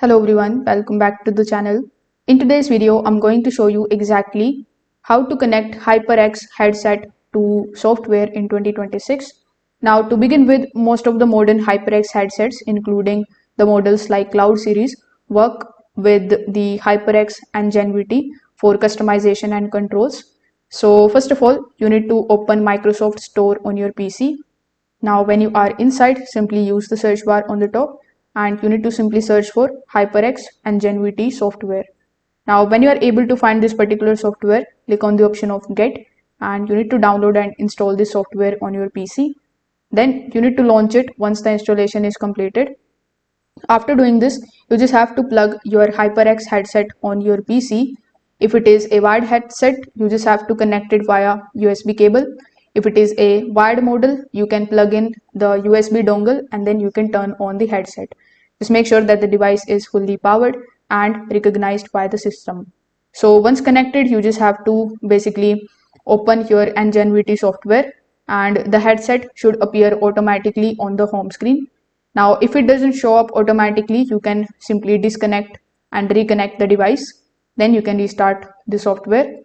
Hello everyone, welcome back to the channel. In today's video, I'm going to show you exactly how to connect HyperX headset to software in 2026. Now to begin with, most of the modern HyperX headsets, including the models like Cloud series, work with the HyperX Ingenuity for customization and controls. So first of all, you need to open Microsoft Store on your PC. Now when you are inside, simply use the search bar on the top and you need to simply search for HyperX Ingenuity software. Now when you are able to find this particular software, click on the option of Get and you need to download and install this software on your PC. Then you need to launch it once the installation is completed. After doing this, you just have to plug your HyperX headset on your PC. If it is a wired headset, you just have to connect it via USB cable. If it is a wired model, you can plug in the USB dongle and then you can turn on the headset. Just make sure that the device is fully powered and recognized by the system. So once connected, you just have to basically open your Ingenuity software and the headset should appear automatically on the home screen. Now, if it doesn't show up automatically, you can simply disconnect and reconnect the device. Then you can restart the software.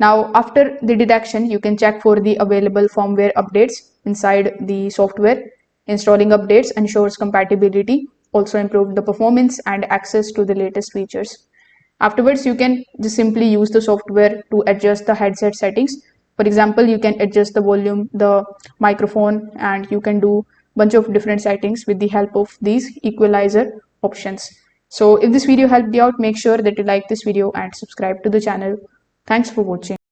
Now, after the detection, you can check for the available firmware updates inside the software. Installing updates ensures compatibility, also improve the performance and access to the latest features. Afterwards, you can just simply use the software to adjust the headset settings. For example, you can adjust the volume, the microphone, and you can do bunch of different settings with the help of these equalizer options. So if this video helped you out, make sure that you like this video and subscribe to the channel. Thanks for watching.